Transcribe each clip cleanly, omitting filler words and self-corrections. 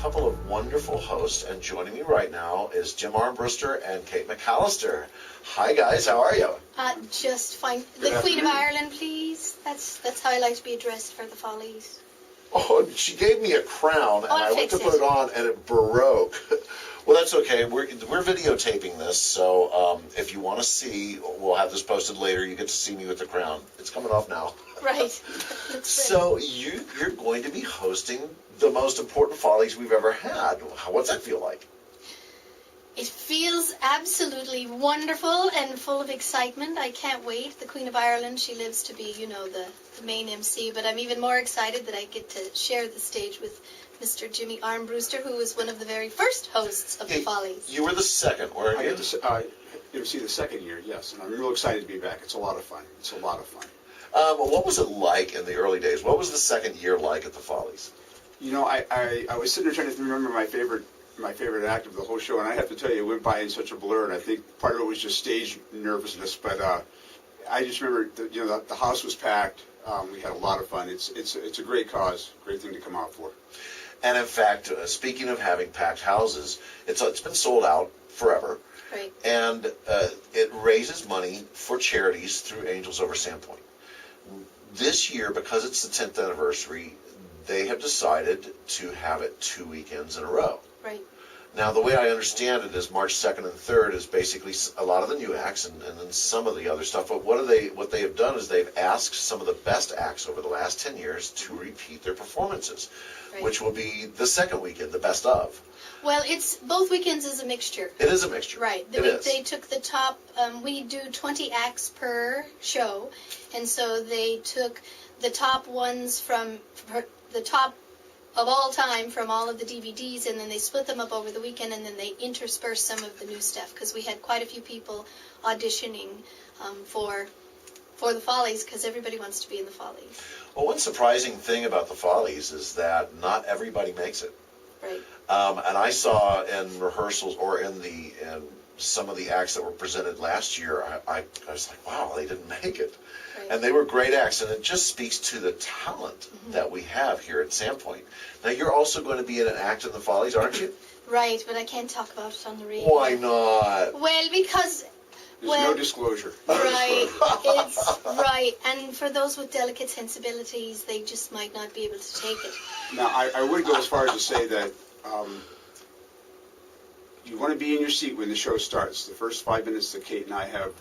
couple of wonderful hosts, and joining me right now is Jim Armbruster and Kate McAlister. Hi guys, how are you? Just fine. The Queen of Ireland, please. That's how I like to be addressed for the Follies. Oh, she gave me a crown, and I went to put it on, and it broke. Well, that's okay. We're videotaping this, so if you want to see, we'll have this posted later. You get to see me with the crown. It's coming off now. Right. So you're going to be hosting the most important Follies we've ever had. What's that feel like? It feels absolutely wonderful and full of excitement. I can't wait. The Queen of Ireland, she lives to be, the main MC, but I'm even more excited that I get to share the stage with Mr. Jimmy Armbruster, who was one of the very first hosts of the Follies. You were the second, weren't you? I get to see the second year, yes, and I'm real excited to be back. It's a lot of fun. What was it like in the early days? What was the second year like at the Follies? I was sitting there trying to remember my favorite act of the whole show, and I have to tell you, it went by in such a blur, and I think part of it was just stage nervousness, but I just remember the house was packed. We had a lot of fun. It's a great cause, great thing to come out for. And in fact, speaking of having packed houses, it's been sold out forever. Right. And it raises money for charities through Angels Over Sandpoint. This year, because it's the 10th anniversary, they have decided to have it 2 weekends in a row. Right. Now, the way I understand it is March 2nd and 3rd is basically a lot of the new acts and then some of the other stuff. But what they have done is they've asked some of the best acts over the last 10 years to repeat their performances, right, which will be the second weekend, the best of. Well, it's both weekends is a mixture. It is a mixture. Right. They took the top, we do 20 acts per show, and so they took the top ones from the top of all time from all of the DVDs, and then they split them up over the weekend, and then they interspersed some of the new stuff, because we had quite a few people auditioning for the Follies, because everybody wants to be in the Follies. Well, one surprising thing about the Follies is that not everybody makes it. Right. And I saw in rehearsals or in some of the acts that were presented last year, I was like, wow, they didn't make it. Right. And they were great acts, and it just speaks to the talent that we have here at Sandpoint. Now, you're also going to be in an act in the Follies, aren't you? Right, but I can't talk about it on the radio. Why not? Well, because... There's no disclosure. Right, it's right, and for those with delicate sensibilities, they just might not be able to take it. Now, I would go as far as to say that you want to be in your seat when the show starts. The first 5 minutes that Kate and I have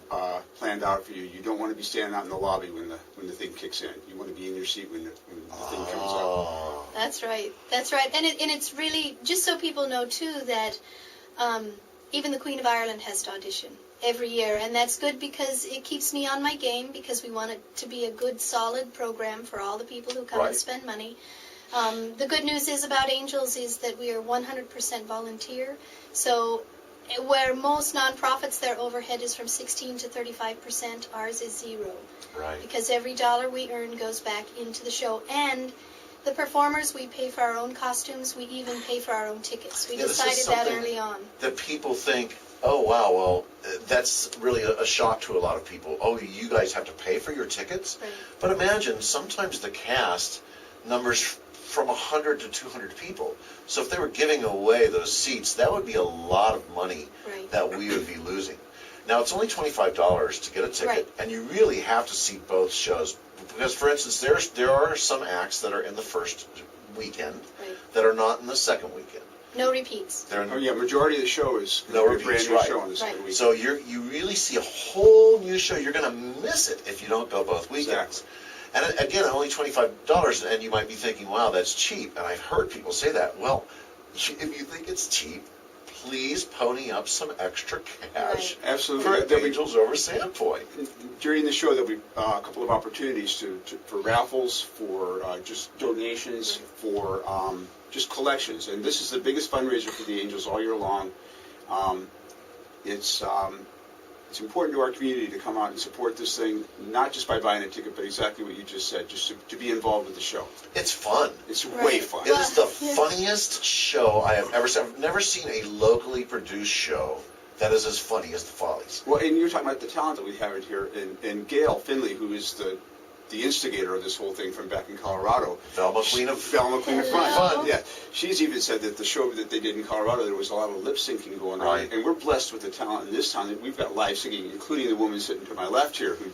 planned out for you, you don't want to be standing out in the lobby when the thing kicks in. You want to be in your seat when the thing comes up. That's right, and it's really, just so people know too, that even the Queen of Ireland has to audition every year, and that's good because it keeps me on my game, because we want it to be a good, solid program for all the people who come and spend money. The good news is about Angels is that we are 100% volunteer, so where most nonprofits, their overhead is from 16 to 35%, ours is zero. Right. Because every dollar we earn goes back into the show, and the performers, we pay for our own costumes, we even pay for our own tickets. We decided that early on. That people think, oh, wow, well, that's really a shock to a lot of people. Oh, you guys have to pay for your tickets? Right. But imagine, sometimes the cast numbers from 100 to 200 people. So if they were giving away those seats, that would be a lot of money that we would be losing. Now, it's only $25 to get a ticket, and you really have to see both shows. Because, for instance, there are some acts that are in the first weekend that are not in the second weekend. No repeats. Majority of the show is no repeats, brand new show on the second weekend. So you really see a whole new show. You're going to miss it if you don't go both weekends. Exactly. And again, only $25, and you might be thinking, wow, that's cheap. And I've heard people say that. Well, if you think it's cheap, please pony up some extra cash Absolutely. for Angels Over Sandpoint. During the show, there'll be a couple of opportunities for raffles, for just donations, for just collections. And this is the biggest fundraiser for the Angels all year long. It's important to our community to come out and support this thing, not just by buying a ticket, but exactly what you just said, just to be involved with the show. It's fun. It's way fun. It is the funniest show I have ever seen. I've never seen a locally produced show that is as funny as the Follies. Well, and you're talking about the talent that we have in here, and Gail Finley, who is the the instigator of this whole thing from back in Colorado. Velma Queen of Fun. Hello. Yeah, she's even said that the show that they did in Colorado, there was a lot of lip syncing going on, Right. and we're blessed with the talent in this town. We've got live singing, including the woman sitting to my left here who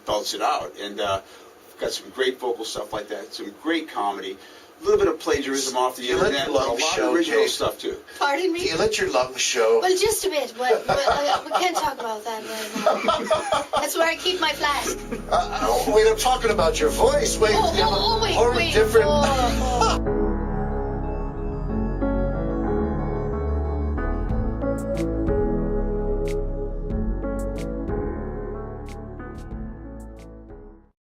belts it out, and we've got some great vocal stuff like that, some great comedy. A little bit of plagiarism off the You let internet, your but a lungs lot show, of original Kate. stuff too. Pardon Do me? you let your lungs show? Well, just a bit. We can't talk about that right now. That's where I keep my flask. Wait, I'm talking about your voice. Wait, Oh, wait, are we wait. different? Oh,